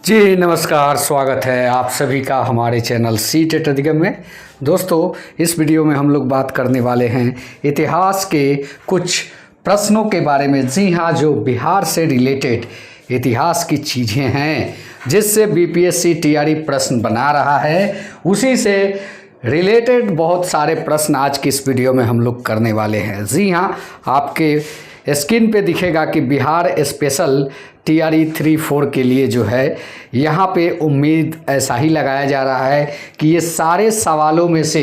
जी नमस्कार, स्वागत है आप सभी का हमारे चैनल सी टेट अधिगम में। दोस्तों, इस वीडियो में हम लोग बात करने वाले हैं इतिहास के कुछ प्रश्नों के बारे में। जी हाँ, जो बिहार से रिलेटेड इतिहास की चीज़ें हैं जिससे बीपीएससी टीआरई प्रश्न बना रहा है, उसी से रिलेटेड बहुत सारे प्रश्न आज की इस वीडियो में हम लोग करने वाले हैं। जी हाँ, आपके स्क्रीन पे दिखेगा कि बिहार स्पेशल टीआरई 3-4 के लिए जो है यहाँ पे उम्मीद ऐसा ही लगाया जा रहा है कि ये सारे सवालों में से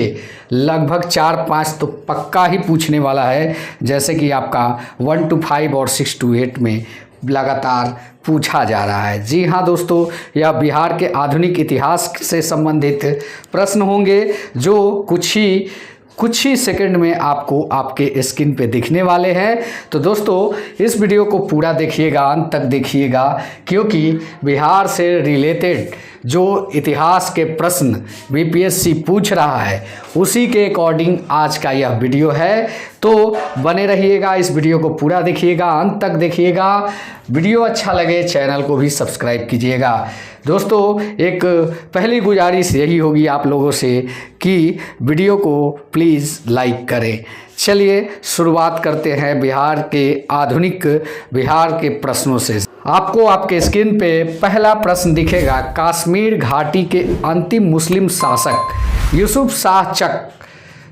लगभग 4-5 तो पक्का ही पूछने वाला है, जैसे कि आपका 1 to 5 और 6 to 8 में लगातार पूछा जा रहा है। जी हाँ दोस्तों, यह बिहार के आधुनिक इतिहास से संबंधित प्रश्न होंगे जो कुछ ही सेकंड में आपको आपके स्क्रीन पे दिखने वाले हैं। तो दोस्तों, इस वीडियो को पूरा देखिएगा, अंत तक देखिएगा, क्योंकि बिहार से रिलेटेड जो इतिहास के प्रश्न बीपीएससी पूछ रहा है उसी के अकॉर्डिंग आज का यह वीडियो है। तो बने रहिएगा, इस वीडियो को पूरा देखिएगा, अंत तक देखिएगा। वीडियो अच्छा लगे चैनल को भी सब्सक्राइब कीजिएगा। दोस्तों, एक पहली गुजारिश यही होगी आप लोगों से कि वीडियो को प्लीज़ लाइक करें। चलिए शुरुआत करते हैं बिहार के प्रश्नों से। आपको आपके स्क्रीन पे पहला प्रश्न दिखेगा। कश्मीर घाटी के अंतिम मुस्लिम शासक यूसुफ शाह चक,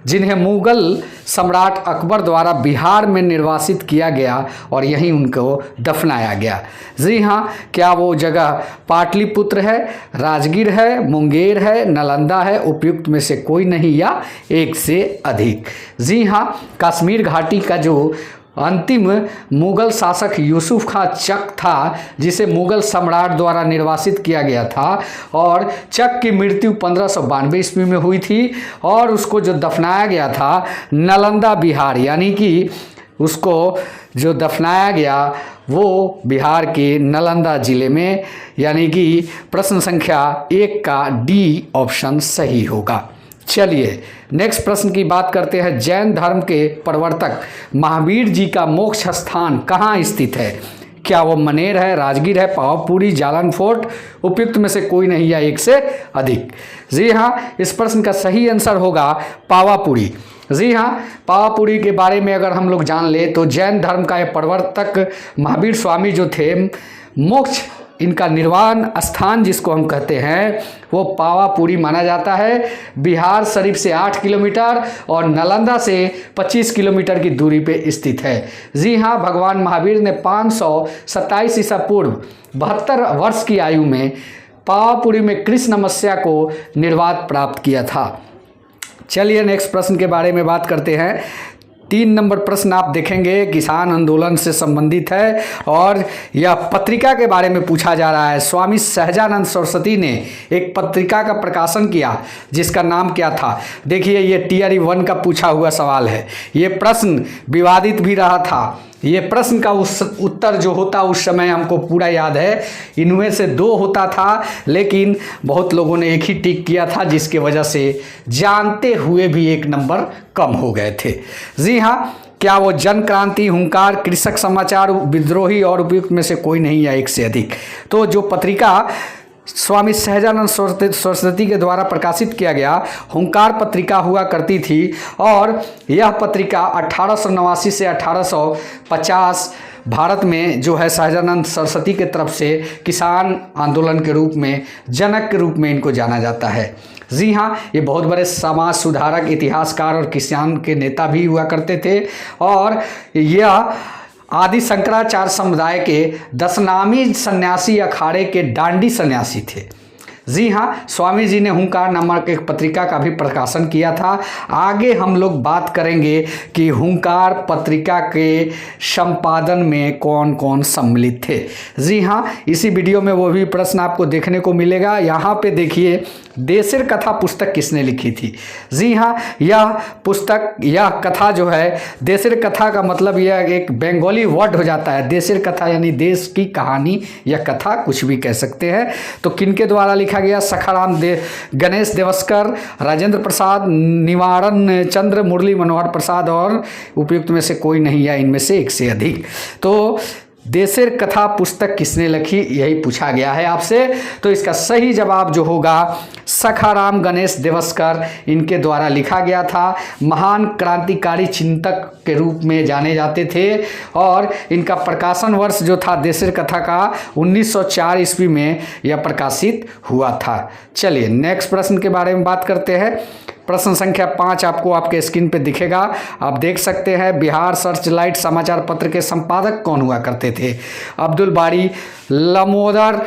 जिन्हें मुगल सम्राट अकबर द्वारा बिहार में निर्वासित किया गया और यहीं उनको दफनाया गया। जी हाँ, क्या वो जगह पाटलिपुत्र है, राजगीर है, मुंगेर है, नालंदा है, उपयुक्त में से कोई नहीं या एक से अधिक? जी हाँ, कश्मीर घाटी का जो अंतिम मुगल शासक यूसुफ खां चक था, जिसे मुगल सम्राट द्वारा निर्वासित किया गया था, और चक की मृत्यु 1592 ईस्वी में हुई थी और उसको जो दफनाया गया था नालंदा बिहार, यानी कि उसको जो दफनाया गया वो बिहार के नालंदा जिले में, यानी कि प्रश्न संख्या 1 का डी ऑप्शन सही होगा। चलिए नेक्स्ट प्रश्न की बात करते हैं। जैन धर्म के प्रवर्तक महावीर जी का मोक्ष स्थान कहाँ स्थित है? क्या वो मनेर है, राजगीर है, पावापुरी, जालन फोर्ट, उपयुक्त में से कोई नहीं या एक से अधिक? जी हाँ, इस प्रश्न का सही आंसर होगा पावापुरी। जी हाँ, पावापुरी के बारे में अगर हम लोग जान ले तो जैन धर्म का ये प्रवर्तक महावीर स्वामी जो थे, मोक्ष इनका निर्वाण स्थान जिसको हम कहते हैं वो पावापुरी माना जाता है। बिहार शरीफ से 8 किलोमीटर और नालंदा से 25 किलोमीटर की दूरी पे स्थित है। जी हाँ, भगवान महावीर ने 527 ईसा पूर्व 72 वर्ष की आयु में पावापुरी में कृष्ण नमस्या को निर्वात प्राप्त किया था। चलिए नेक्स्ट प्रश्न के बारे में बात करते हैं। 3 नंबर प्रश्न आप देखेंगे किसान आंदोलन से संबंधित है और यह पत्रिका के बारे में पूछा जा रहा है। स्वामी सहजानंद सरस्वती ने एक पत्रिका का प्रकाशन किया जिसका नाम क्या था? देखिए, ये टीआरई 1 का पूछा हुआ सवाल है। ये प्रश्न विवादित भी रहा था। ये प्रश्न का उत्तर जो होता उस समय हमको पूरा याद है, इनमें से 2 होता था, लेकिन बहुत लोगों ने एक ही टिक किया था, जिसके वजह से जानते हुए भी 1 नंबर कम हो गए थे। जी हाँ, क्या वो जन क्रांति, हुंकार, कृषक समाचार, विद्रोही और उपयुक्त में से कोई नहीं या एक से अधिक? तो जो पत्रिका स्वामी सहजानंद सरस्वती के द्वारा प्रकाशित किया गया हुंकार पत्रिका हुआ करती थी और यह पत्रिका 1889 से 1850 भारत में जो है सहजानंद सरस्वती के तरफ से किसान आंदोलन के रूप में, जनक के रूप में इनको जाना जाता है। जी हाँ, ये बहुत बड़े समाज सुधारक, इतिहासकार और किसान के नेता भी हुआ करते थे और यह आदि शंकराचार्य समुदाय के 10 नामी सन्यासी अखाड़े के डांडी सन्यासी थे। जी हाँ, स्वामी जी ने हुंकार नामक एक पत्रिका का भी प्रकाशन किया था। आगे हम लोग बात करेंगे कि हुंकार पत्रिका के संपादन में कौन कौन सम्मिलित थे। जी हाँ, इसी वीडियो में वो भी प्रश्न आपको देखने को मिलेगा। यहाँ पे देखिए, देसिर कथा पुस्तक किसने लिखी थी? जी हाँ, यह कथा जो है, देसिर कथा का मतलब यह एक बंगाली वर्ड हो जाता है। देसिर कथा यानी देश की कहानी या कथा, कुछ भी कह सकते हैं। तो किनके द्वारा लिखा गया? सखाराम गणेश देवस्कर, राजेंद्र प्रसाद, निवारण चंद्र, मुरली मनोहर प्रसाद और उपयुक्त में से कोई नहीं या इनमें से एक से अधिक? तो देशेर कथा पुस्तक किसने लिखी, यही पूछा गया है आपसे। तो इसका सही जवाब जो होगा सखाराम गणेश देवस्कर, इनके द्वारा लिखा गया था। महान क्रांतिकारी चिंतक के रूप में जाने जाते थे और इनका प्रकाशन वर्ष जो था देशेर कथा का 1904 ईस्वी में यह प्रकाशित हुआ था। चलिए नेक्स्ट प्रश्न के बारे में बात करते हैं। प्रश्न संख्या 5 आपको आपके स्क्रीन पे दिखेगा, आप देख सकते हैं। बिहार सर्चलाइट समाचार पत्र के संपादक कौन हुआ करते थे? अब्दुल बारी लंबोवर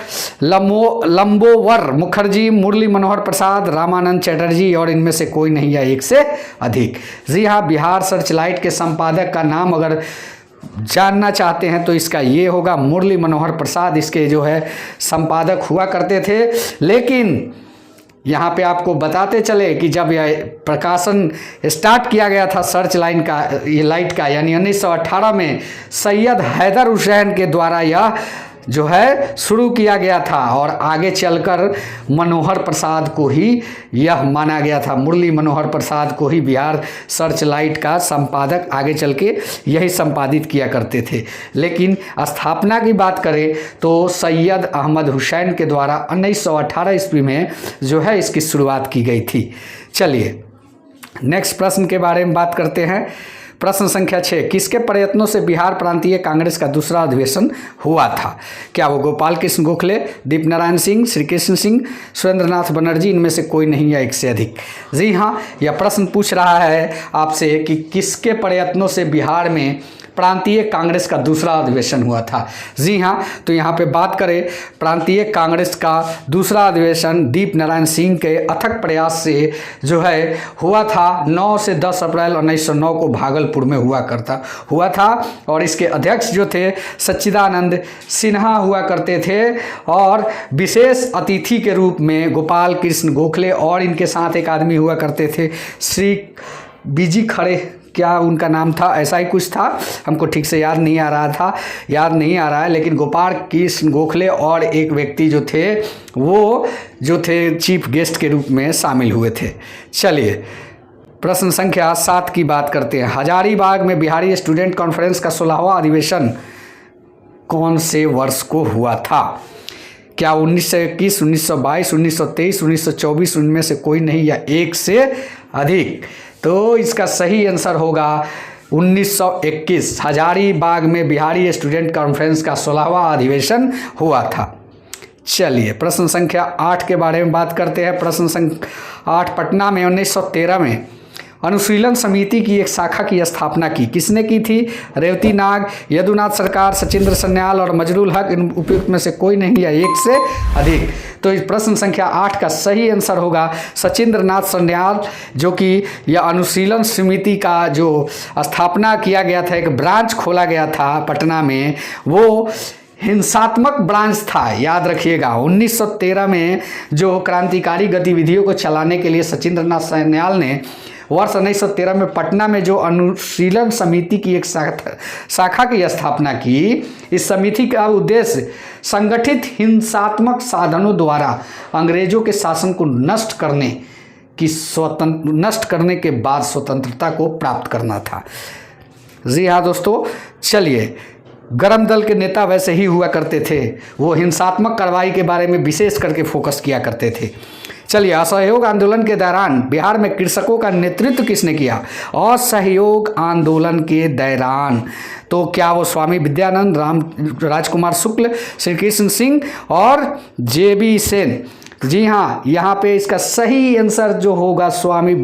मुखर्जी, मुरली मनोहर प्रसाद, रामानंद चटर्जी और इनमें से कोई नहीं या एक से अधिक। जी हाँ, बिहार सर्चलाइट के संपादक का नाम अगर जानना चाहते हैं तो इसका ये होगा मुरली मनोहर प्रसाद, इसके जो है संपादक हुआ करते थे। लेकिन यहाँ पे आपको बताते चले कि जब यह प्रकाशन स्टार्ट किया गया था सर्च लाइन का, ये लाइट का, यानी 1918 में सैयद हैदर हुसैन के द्वारा यह जो है शुरू किया गया था और आगे चलकर मनोहर प्रसाद को ही यह माना गया था। मुरली मनोहर प्रसाद को ही बिहार सर्च लाइट का संपादक आगे चल के यही संपादित किया करते थे। लेकिन स्थापना की बात करें तो सैयद अहमद हुसैन के द्वारा 1918 ईस्वी में जो है इसकी शुरुआत की गई थी। चलिए नेक्स्ट प्रश्न के बारे में बात करते हैं। प्रश्न संख्या 6, किसके प्रयत्नों से बिहार प्रांतीय कांग्रेस का दूसरा अधिवेशन हुआ था? क्या वो गोपाल कृष्ण गोखले, दीपनारायण सिंह, श्री कृष्ण सिंह, सुरेंद्रनाथ बनर्जी, इनमें से कोई नहीं या एक से अधिक? जी हाँ, यह प्रश्न पूछ रहा है आपसे कि किसके प्रयत्नों से बिहार में प्रांतीय कांग्रेस का दूसरा अधिवेशन हुआ था। जी हाँ, तो यहाँ पे बात करें प्रांतीय कांग्रेस का दूसरा अधिवेशन दीपनारायण सिंह के अथक प्रयास से जो है हुआ था। 9 से 10 अप्रैल 1909 को भागलपुर में हुआ था और इसके अध्यक्ष जो थे सच्चिदानंद सिन्हा हुआ करते थे और विशेष अतिथि के रूप में गोपाल कृष्ण गोखले और इनके साथ एक आदमी हुआ करते थे, श्री बीजी खड़े, क्या उनका नाम था, ऐसा ही कुछ था, हमको ठीक से याद नहीं आ रहा है। लेकिन गोपाल कृष्ण गोखले और एक व्यक्ति जो थे वो जो थे चीफ गेस्ट के रूप में शामिल हुए थे। चलिए प्रश्न संख्या 7 की बात करते हैं। हजारीबाग में बिहारी स्टूडेंट कॉन्फ्रेंस का 16वां अधिवेशन कौन से वर्ष को हुआ था? क्या 1921, 1922, 1923, 1924, उनमें से कोई नहीं या एक से अधिक? तो इसका सही आंसर होगा 1921। हजारीबाग में बिहारी स्टूडेंट कॉन्फ्रेंस का 16वां अधिवेशन हुआ था। चलिए प्रश्न संख्या 8 के बारे में बात करते हैं। प्रश्न संख्या 8, पटना में 1913 में अनुशीलन समिति की एक शाखा की स्थापना की किसने की थी? रेवती नाग, यदुनाथ सरकार, सचिंद्र सन्याल और मजरूल हक, इन उपयुक्त में से कोई नहीं या एक से अधिक? तो इस प्रश्न संख्या 8 का सही आंसर होगा सचिंद्र नाथ सन्याल, जो कि यह अनुशीलन समिति का जो स्थापना किया गया था, एक ब्रांच खोला गया था पटना में, वो हिंसात्मक ब्रांच था। याद रखिएगा 1913 में जो क्रांतिकारी गतिविधियों को चलाने के लिए सचिंद्र नाथ सन्याल ने वर्ष 1913 में पटना में जो अनुशीलन समिति की एक शाखा की स्थापना की, इस समिति का उद्देश्य संगठित हिंसात्मक साधनों द्वारा अंग्रेजों के शासन को नष्ट करने के बाद स्वतंत्रता को प्राप्त करना था। जी हाँ दोस्तों, चलिए गरम दल के नेता वैसे ही हुआ करते थे, वो हिंसात्मक कार्रवाई के बारे में विशेष करके फोकस किया करते थे। चलिए असहयोग आंदोलन के दौरान बिहार में कृषकों का नेतृत्व किसने किया? असहयोग आंदोलन के दौरान तो क्या वो स्वामी विद्यानंद, राजकुमार शुक्ल, श्री कृष्ण सिंह और JB सेन? जी हाँ, यहाँ पे इसका सही आंसर जो होगा स्वामी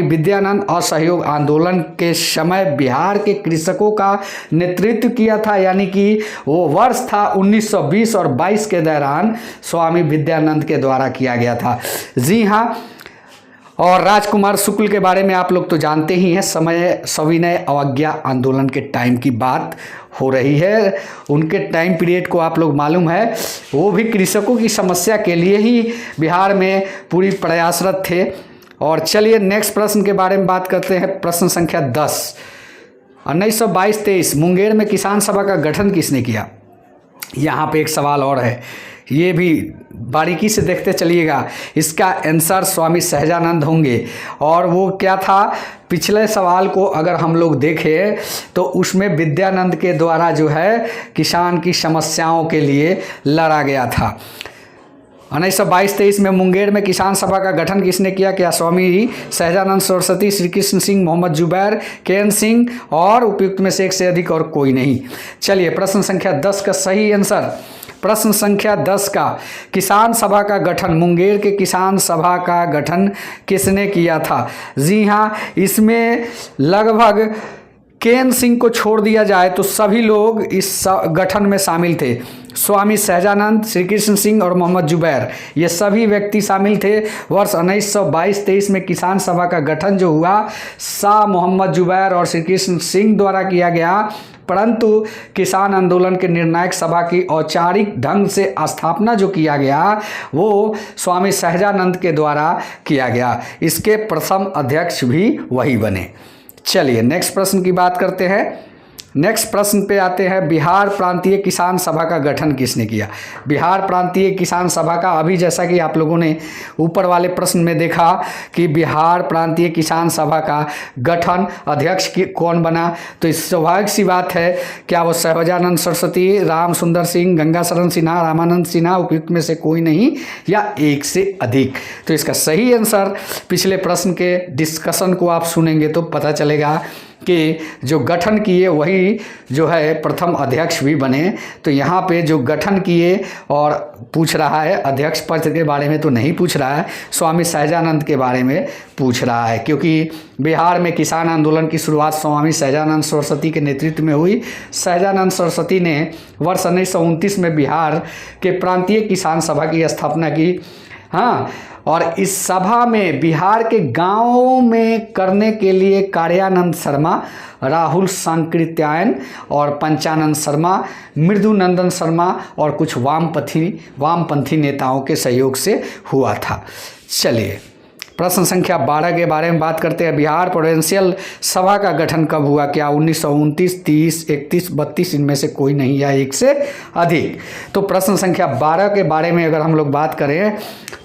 विद्यानंद असहयोग आंदोलन के समय बिहार के कृषकों का नेतृत्व किया था, यानी कि वो वर्ष था 1920 और 22 के दौरान स्वामी विद्यानंद के द्वारा किया गया था। जी हाँ, और राजकुमार शुक्ल के बारे में आप लोग तो जानते ही हैं, समय सविनय अवज्ञा आंदोलन के टाइम की बात हो रही है, उनके टाइम पीरियड को आप लोग मालूम है, वो भी कृषकों की समस्या के लिए ही बिहार में पूरी प्रयासरत थे। और चलिए नेक्स्ट प्रश्न के बारे में बात करते हैं। प्रश्न संख्या 10, 1922-23 मुंगेर में किसान सभा का गठन किसने किया? यहाँ पे एक सवाल और है, ये भी बारीकी से देखते चलिएगा। इसका आंसर स्वामी सहजानंद होंगे। और वो क्या था, पिछले सवाल को अगर हम लोग देखें तो उसमें विद्यानंद के द्वारा जो है किसान की समस्याओं के लिए लड़ा गया था। 1922-23 में मुंगेर में किसान सभा का गठन किसने किया? क्या स्वामी सहजानंद सरस्वती, श्री कृष्ण सिंह, मोहम्मद जुबैर, के.एन. सिंह और उपयुक्त में से एक से अधिक और कोई नहीं। चलिए प्रश्न संख्या 10 का सही आंसर, प्रश्न संख्या 10 का किसान सभा का गठन, मुंगेर के किसान सभा का गठन किसने किया था? जी हाँ, इसमें लगभग के.एन. सिंह को छोड़ दिया जाए तो सभी लोग इस गठन में शामिल थे। स्वामी सहजानंद, श्री कृष्ण सिंह और मोहम्मद जुबैर, ये सभी व्यक्ति शामिल थे। वर्ष 1922-23 में किसान सभा का गठन जो हुआ शाह मोहम्मद जुबैर और श्री कृष्ण सिंह द्वारा किया गया, परंतु किसान आंदोलन के निर्णायक सभा की औपचारिक ढंग से स्थापना जो किया गया वो स्वामी सहजानंद के द्वारा किया गया। इसके प्रथम अध्यक्ष भी वही बने। चलिए नेक्स्ट प्रश्न की बात करते हैं। नेक्स्ट प्रश्न पे आते हैं, बिहार प्रांतीय किसान सभा का गठन किसने किया? बिहार प्रांतीय किसान सभा का, अभी जैसा कि आप लोगों ने ऊपर वाले प्रश्न में देखा कि बिहार प्रांतीय किसान सभा का गठन अध्यक्ष कौन बना, तो इस स्वाभाविक सी बात है, क्या वो सहजानंद सरस्वती, राम सुंदर सिंह, गंगा शरण सिन्हा, रामानंद सिन्हा, उपयुक्त में से कोई नहीं या एक से अधिक? तो इसका सही आंसर, पिछले प्रश्न के डिस्कशन को आप सुनेंगे तो पता चलेगा कि जो गठन किए वही जो है प्रथम अध्यक्ष भी बने। तो यहाँ पे जो गठन किए और पूछ रहा है, अध्यक्ष पद के बारे में तो नहीं पूछ रहा है, स्वामी सहजानंद के बारे में पूछ रहा है, क्योंकि बिहार में किसान आंदोलन की शुरुआत स्वामी सहजानंद सरस्वती के नेतृत्व में हुई। सहजानंद सरस्वती ने वर्ष 1929 में बिहार के प्रांतीय किसान सभा की स्थापना की। हाँ, और इस सभा में बिहार के गांवों में करने के लिए कार्यानंद शर्मा, राहुल सांकृत्यायन और पंचानंद शर्मा, मृदुनंदन शर्मा और कुछ वामपंथी नेताओं के सहयोग से हुआ था। चलिए प्रश्न संख्या 12 के बारे में बात करते हैं। बिहार प्रोविंशियल सभा का गठन कब हुआ? क्या 1929, 30, 31, 32 इनमें से कोई नहीं या एक से अधिक? तो प्रश्न संख्या 12 के बारे में अगर हम लोग बात करें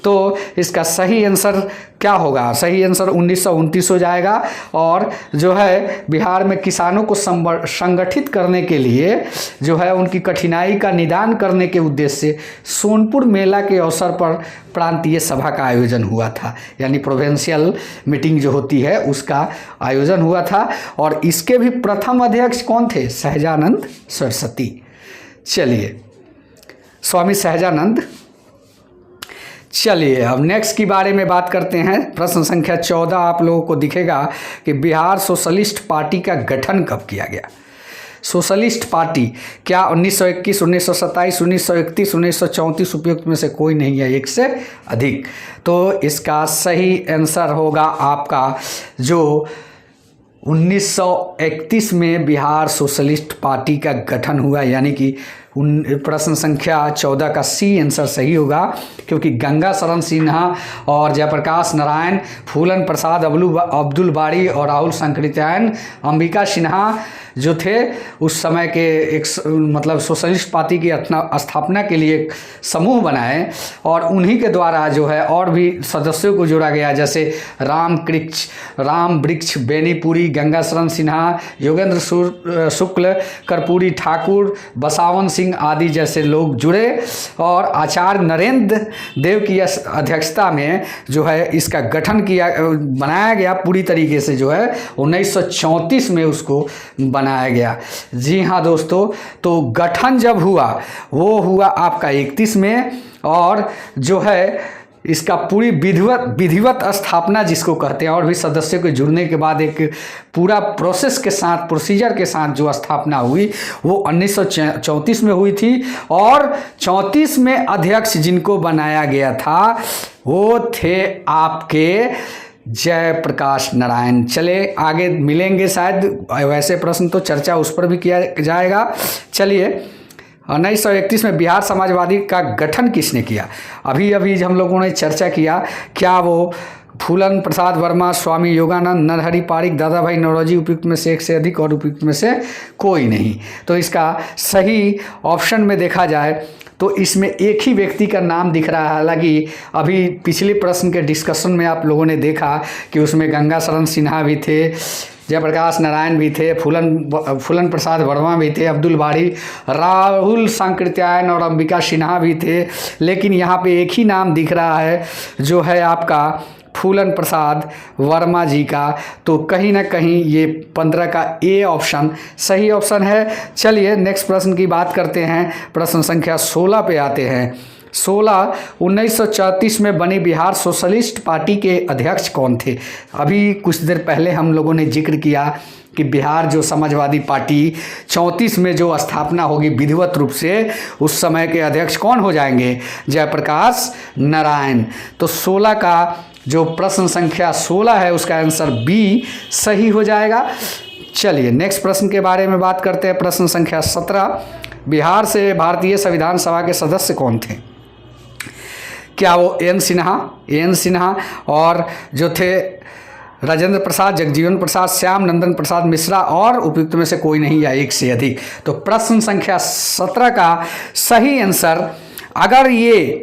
तो इसका सही आंसर क्या होगा? सही आंसर 1929 हो जाएगा। और जो है बिहार में किसानों को संगठित करने के लिए जो है उनकी कठिनाई का निदान करने के उद्देश्य से सोनपुर मेला के अवसर पर प्रांतीय सभा का आयोजन हुआ था, यानी प्रोविंशियल मीटिंग जो होती है उसका आयोजन हुआ था। और इसके भी प्रथम अध्यक्ष कौन थे? सहजानंद सरस्वती। चलिए स्वामी सहजानंद। चलिए अब नेक्स्ट की बारे में बात करते हैं। प्रश्न संख्या 14 आप लोगों को दिखेगा कि बिहार सोशलिस्ट पार्टी का गठन कब किया गया? सोशलिस्ट पार्टी क्या 1921, 1927, 1931, 1934 उपयुक्त में से कोई नहीं है, एक से अधिक? तो इसका सही आंसर होगा आपका जो 1931 में बिहार सोशलिस्ट पार्टी का गठन हुआ, यानी कि प्रश्न संख्या 14 का सी आंसर सही होगा, क्योंकि गंगा शरण सिन्हा और जयप्रकाश नारायण, फूलन प्रसाद अब्दुल बारी और राहुल सांकृत्यायन, अंबिका सिन्हा जो थे उस समय के एक मतलब सोशलिस्ट पार्टी की स्थापना के लिए एक समूह बनाए और उन्हीं के द्वारा जो है और भी सदस्यों को जोड़ा गया, जैसे राम वृक्ष बेनीपुरी, गंगा शरण सिन्हा, योगेंद्र शुक्ल, कर्पूरी ठाकुर, बसावन सिंह आदि जैसे लोग जुड़े और आचार्य नरेंद्र देव की अध्यक्षता में जो है इसका गठन बनाया गया पूरी तरीके से, जो है 1934 में उसको बनाया गया। जी हाँ दोस्तों, तो गठन जब हुआ वो हुआ आपका 31 में, और जो है इसका पूरी विधिवत स्थापना जिसको कहते हैं और भी सदस्यों के जुड़ने के बाद एक पूरा प्रोसीजर के साथ जो स्थापना हुई वो 1934 में हुई थी। और 34 में अध्यक्ष जिनको बनाया गया था वो थे आपके जयप्रकाश नारायण। चले आगे मिलेंगे शायद, वैसे प्रश्न तो चर्चा उस पर भी किया जाएगा। चलिए 1931 में बिहार समाजवादी का गठन किसने किया? अभी हम लोगों ने चर्चा किया, क्या वो फूलन प्रसाद वर्मा, स्वामी योगानंद, नरहरि पारिक, दादा भाई नौरोजी उपयुक्त में से एक से अधिक और उपयुक्त में से कोई नहीं? तो इसका सही ऑप्शन में देखा जाए तो इसमें एक ही व्यक्ति का नाम दिख रहा है। हालांकि अभी पिछले प्रश्न के डिस्कशन में आप लोगों ने देखा कि उसमें गंगा शरण सिन्हा भी थे, जयप्रकाश नारायण भी थे, फूलन प्रसाद वर्मा भी थे, अब्दुल बारी, राहुल सांकृत्यायन और अंबिका सिन्हा भी थे। लेकिन यहाँ पे एक ही नाम दिख रहा है जो है आपका फूलन प्रसाद वर्मा जी का। तो कहीं ना कहीं ये 15 का ए ऑप्शन सही ऑप्शन है। चलिए नेक्स्ट प्रश्न की बात करते हैं। प्रश्न संख्या 16 पे आते हैं। 16 1934 में बनी बिहार सोशलिस्ट पार्टी के अध्यक्ष कौन थे? अभी कुछ देर पहले हम लोगों ने जिक्र किया कि बिहार जो समाजवादी पार्टी 34 में जो स्थापना होगी विधिवत रूप से, उस समय के अध्यक्ष कौन हो जाएंगे? जयप्रकाश नारायण। तो 16 का जो प्रश्न संख्या 16 है उसका आंसर बी सही हो जाएगा। चलिए नेक्स्ट प्रश्न के बारे में बात करते हैं। प्रश्न संख्या 17, बिहार से भारतीय संविधान सभा के सदस्य कौन थे? क्या वो एन सिन्हा और जो थे राजेंद्र प्रसाद, जगजीवन प्रसाद, श्याम नंदन प्रसाद मिश्रा और उपयुक्त में से कोई नहीं या एक से अधिक? तो प्रश्न संख्या 17 का सही आंसर, अगर ये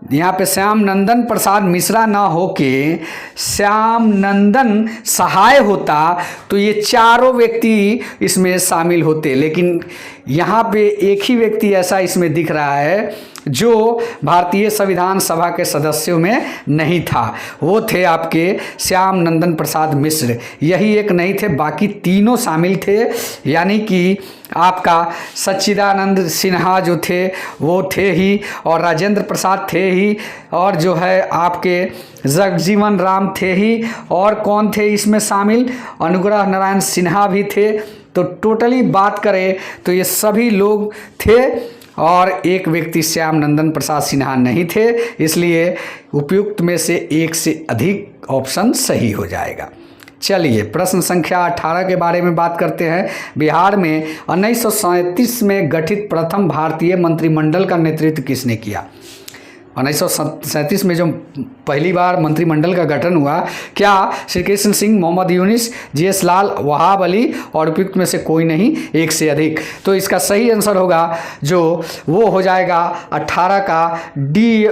यहाँ पे श्याम नंदन प्रसाद मिश्रा ना हो के श्याम नंदन सहाय होता तो ये चारों व्यक्ति इसमें शामिल होते। लेकिन यहाँ पे एक ही व्यक्ति ऐसा इसमें दिख रहा है जो भारतीय संविधान सभा के सदस्यों में नहीं था, वो थे आपके श्याम नंदन प्रसाद मिश्र। यही एक नहीं थे, बाकी तीनों शामिल थे। यानी कि आपका सच्चिदानंद सिन्हा जो थे वो थे ही, और राजेंद्र प्रसाद थे ही, और जो है आपके जगजीवन राम थे ही, और कौन थे इसमें शामिल? अनुग्रह नारायण सिन्हा भी थे। तो टोटली बात करें तो ये सभी लोग थे, और एक व्यक्ति श्याम नंदन प्रसाद सिन्हा नहीं थे। इसलिए उपयुक्त में से एक से अधिक ऑप्शन सही हो जाएगा। चलिए प्रश्न संख्या 18 के बारे में बात करते हैं। बिहार में 1937 में गठित प्रथम भारतीय मंत्रिमंडल का नेतृत्व किसने किया? 1937 में जो पहली बार मंत्रिमंडल का गठन हुआ, क्या श्री कृष्ण सिंह, मोहम्मद यूनिस, जीएस लाल, वहाब अली और उपयुक्त में से कोई नहीं, एक से अधिक? तो इसका सही आंसर होगा जो वो हो जाएगा 18 का डी,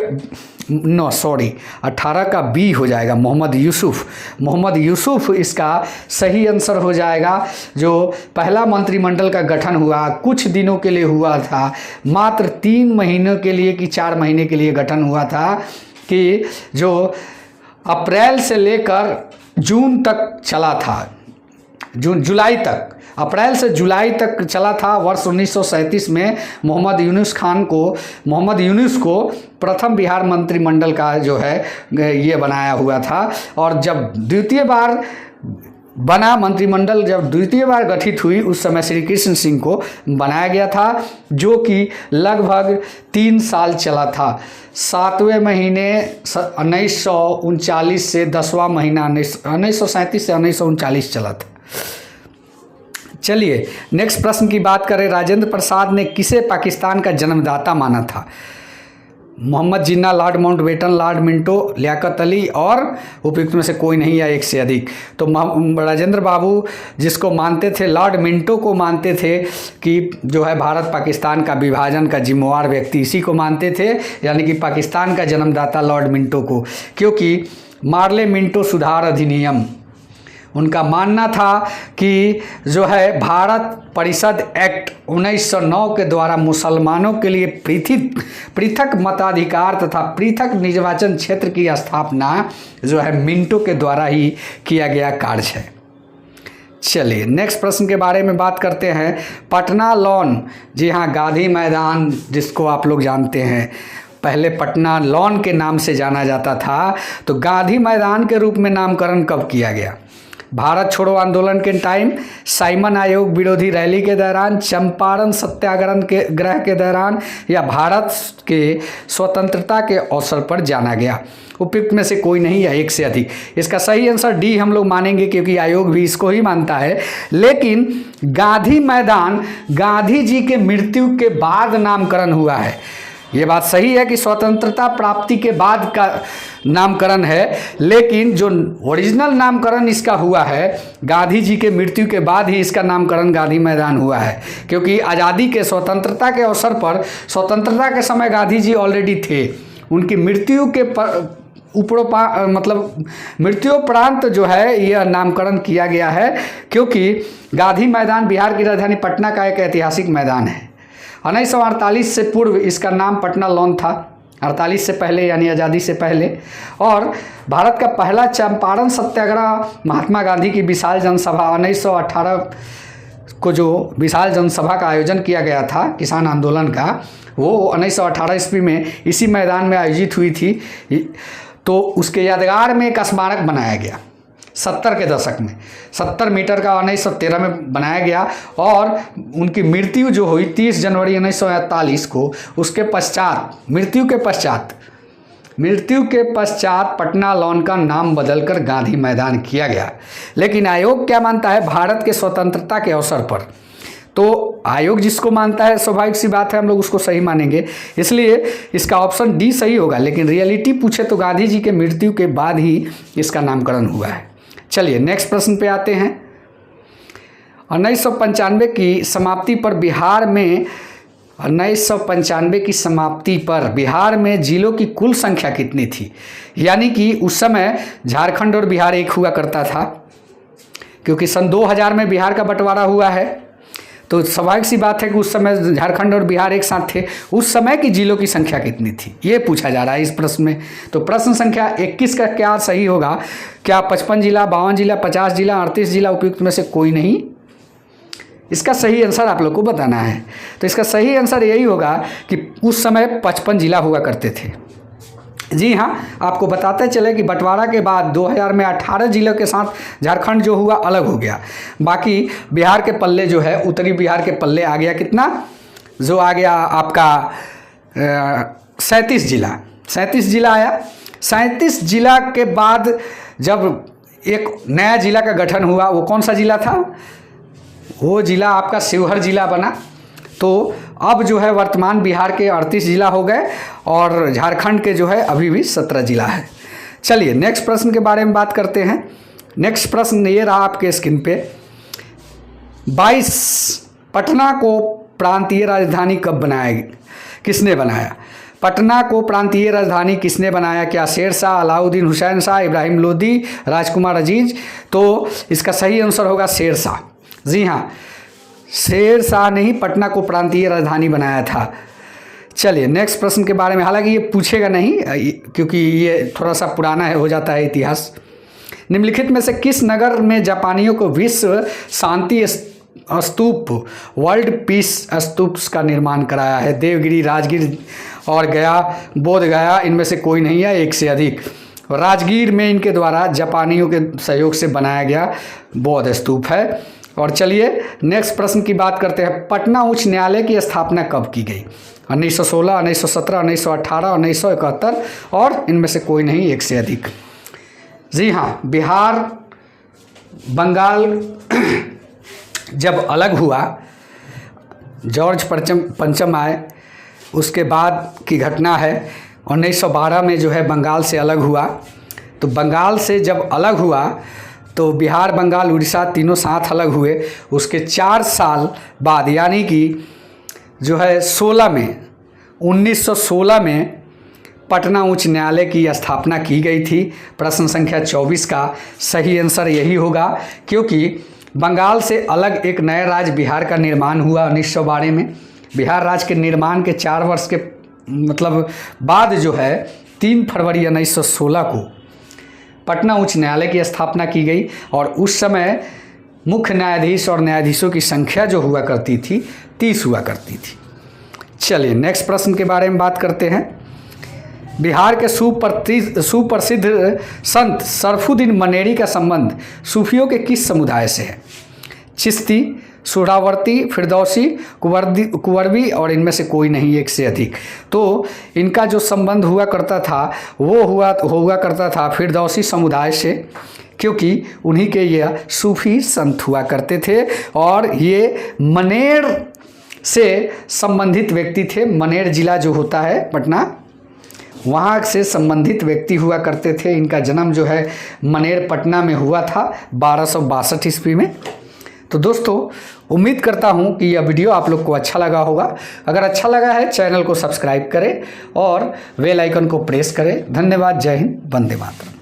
18 का बी हो जाएगा, मोहम्मद यूसुफ इसका सही आंसर हो जाएगा। जो पहला मंत्रिमंडल का गठन हुआ कुछ दिनों के लिए हुआ था, मात्र 3 महीनों के लिए कि 4 महीने के लिए गठन हुआ था, कि जो अप्रैल से लेकर जून तक चला था, जुलाई तक, अप्रैल से जुलाई तक चला था। वर्ष 1937 में मोहम्मद यूनुस को प्रथम बिहार मंत्रिमंडल का जो है ये बनाया हुआ था। और जब द्वितीय बार बना मंत्रिमंडल, जब द्वितीय बार गठित हुई, उस समय श्री कृष्ण सिंह को बनाया गया था, जो कि लगभग 3 साल चला था। 7वें महीने 1939 से 10वां महीना 1937 से 1939 चला था। चलिए नेक्स्ट प्रश्न की बात करें। राजेंद्र प्रसाद ने किसे पाकिस्तान का जन्मदाता माना था? Mohammad Jinnah, Lord Mountbatten, Lord Minto, Liaquat Ali और उपयुक्त में से कोई नहीं या एक से अधिक? तो राजेंद्र बाबू जिसको मानते थे, लॉर्ड मिंटो को मानते थे कि जो है भारत पाकिस्तान का विभाजन का जिम्मेवार व्यक्ति, इसी को मानते थे, यानी कि पाकिस्तान का जन्मदाता लॉर्ड मिंटो को। क्योंकि मार्ले मिंटो सुधार अधिनियम, उनका मानना था कि जो है भारत परिषद एक्ट 1909 के द्वारा मुसलमानों के लिए पृथक मताधिकार तथा पृथक निर्वाचन क्षेत्र की स्थापना जो है मिंटो के द्वारा ही किया गया कार्य है। चलिए नेक्स्ट प्रश्न के बारे में बात करते हैं। पटना लॉन, जी हाँ, गांधी मैदान जिसको आप लोग जानते हैं, पहले पटना लॉन के नाम से जाना जाता था, तो गांधी मैदान के रूप में नामकरण कब किया गया? भारत छोड़ो आंदोलन के टाइम, साइमन आयोग विरोधी रैली के दौरान, चंपारण सत्याग्रह के दौरान, या भारत के स्वतंत्रता के अवसर पर जाना गया? उपयुक्त में से कोई नहीं या एक से अधिक? इसका सही आंसर डी हम लोग मानेंगे, क्योंकि आयोग भी इसको ही मानता है। लेकिन गांधी मैदान गांधी जी के मृत्यु के बाद नामकरण हुआ है। ये बात सही है कि स्वतंत्रता प्राप्ति के बाद का नामकरण है, लेकिन जो ओरिजिनल नामकरण इसका हुआ है गांधी जी के मृत्यु के बाद ही इसका नामकरण गांधी मैदान हुआ है, क्योंकि आज़ादी के स्वतंत्रता के अवसर पर, स्वतंत्रता के समय गांधी जी ऑलरेडी थे, उनकी मृत्यु के मतलब मृत्युपरांत जो है यह नामकरण किया गया है, क्योंकि गांधी मैदान बिहार की राजधानी पटना का एक ऐतिहासिक मैदान है। 1948 से पूर्व इसका नाम पटना लॉन था, 48 से पहले यानी आज़ादी से पहले। और भारत का पहला चंपारण सत्याग्रह महात्मा गांधी की विशाल जनसभा 1918 को जो विशाल जनसभा का आयोजन किया गया था किसान आंदोलन का, वो 1918 ईस्वी में इसी मैदान में आयोजित हुई थी। तो उसके यादगार में एक स्मारक बनाया गया 70 के दशक में, 70 मीटर का 1913 में बनाया गया। और उनकी मृत्यु जो हुई 30 जनवरी 1941 को, उसके पश्चात मृत्यु के पश्चात पटना लॉन का नाम बदलकर गांधी मैदान किया गया। लेकिन आयोग क्या मानता है भारत के स्वतंत्रता के अवसर पर, तो आयोग जिसको मानता है स्वाभाविक सी बात है हम लोग उसको सही मानेंगे, इसलिए इसका ऑप्शन डी सही होगा। लेकिन रियलिटी पूछे तो गांधी जी के मृत्यु के बाद ही इसका नामकरण हुआ है। चलिए नेक्स्ट प्रश्न पे आते हैं। 1995 की समाप्ति पर बिहार में 1995 की समाप्ति पर बिहार में जिलों की कुल संख्या कितनी थी? यानी कि उस समय झारखंड और बिहार एक हुआ करता था, क्योंकि सन 2000 में बिहार का बंटवारा हुआ है, तो स्वाभाविक सी बात है कि उस समय झारखंड और बिहार एक साथ थे। उस समय की जिलों की संख्या कितनी थी ये पूछा जा रहा है इस प्रश्न में। तो प्रश्न संख्या 21 का क्या सही होगा? क्या 55 जिला, 52 जिला, 50 जिला, 38 जिला उपयुक्त में से कोई नहीं? इसका सही आंसर आप लोग को बताना है। तो इसका सही आंसर यही होगा कि उस समय 55 जिला हुआ करते थे। जी हाँ, आपको बताते चले कि बंटवारा के बाद 2000 में 18 जिलों के साथ झारखंड जो हुआ अलग हो गया। बाकी बिहार के पल्ले जो है, उत्तरी बिहार के पल्ले आ गया कितना, जो आ गया आपका 37 जिला आया। 37 जिला के बाद जब एक नया जिला का गठन हुआ, वो कौन सा जिला था? वो जिला आपका शिवहर जिला बना। तो अब जो है वर्तमान बिहार के 38 जिला हो गए और झारखंड के जो है अभी भी 17 जिला है। चलिए नेक्स्ट प्रश्न के बारे में बात करते हैं। नेक्स्ट प्रश्न ये रहा आपके स्क्रीन पे। 22 पटना को प्रांतीय राजधानी कब बनाया, किसने बनाया? पटना को प्रांतीय राजधानी किसने बनाया? क्या शेरशाह, अलाउद्दीन हुसैन शाह, इब्राहिम लोदी, राजकुमार अजीज? तो इसका सही आंसर होगा शेरशाह। जी हाँ, शेरशाह ने ही पटना को प्रांतीय राजधानी बनाया था। चलिए नेक्स्ट प्रश्न के बारे में, हालांकि ये पूछेगा नहीं क्योंकि ये थोड़ा सा पुराना है, हो जाता है इतिहास। निम्नलिखित में से किस नगर में जापानियों को विश्व शांति स्तूप, वर्ल्ड पीस स्तूप का निर्माण कराया है? देवगिरी, राजगीर और गया, बोध गया, इनमें से कोई नहीं है, एक से अधिक। राजगीर में इनके द्वारा जापानियों के सहयोग से बनाया गया बौद्ध स्तूप है। और चलिए नेक्स्ट प्रश्न की बात करते हैं। पटना उच्च न्यायालय की स्थापना कब की गई? 1916, 1917, 1918, 1971 और इनमें से कोई नहीं, एक से अधिक। जी हाँ, बिहार बंगाल जब अलग हुआ, जॉर्ज पंचम आए, उसके बाद की घटना है। 1912 में जो है बंगाल से अलग हुआ। तो बंगाल से जब अलग हुआ तो बिहार, बंगाल, उड़ीसा तीनों साथ अलग हुए। उसके 4 साल बाद यानी कि जो है 1916 में पटना उच्च न्यायालय की स्थापना की गई थी। प्रश्न संख्या 24 का सही आंसर यही होगा, क्योंकि बंगाल से अलग एक नया राज्य बिहार का निर्माण हुआ 1912 में। बिहार राज्य के निर्माण के 4 वर्ष के मतलब बाद जो है 3 फरवरी 1916 को पटना उच्च न्यायालय की स्थापना की गई। और उस समय मुख्य न्यायाधीश और न्यायाधीशों की संख्या जो हुआ करती थी 30 हुआ करती थी। चलिए नेक्स्ट प्रश्न के बारे में बात करते हैं। बिहार के सुप्रसिद्ध संत सरफुद्दीन मनेरी का संबंध सूफियों के किस समुदाय से है? चिश्ती, सुहरावर्ती, फिरदौसी, कुंवरबी और इनमें से कोई नहीं, एक से अधिक। तो इनका जो संबंध हुआ करता था वो हुआ करता था फिरदौसी समुदाय से, क्योंकि उन्हीं के यह सूफी संत हुआ करते थे। और ये मनेर से संबंधित व्यक्ति थे। मनेर जिला जो होता है पटना, वहाँ से संबंधित व्यक्ति हुआ करते थे। इनका जन्म जो है मनेर पटना में हुआ था 1262 ईस्वी में। तो दोस्तों उम्मीद करता हूँ कि यह वीडियो आप लोग को अच्छा लगा होगा। अगर अच्छा लगा है चैनल को सब्सक्राइब करें और बेल आइकन को प्रेस करें। धन्यवाद। जय हिंद। वंदे मातरम।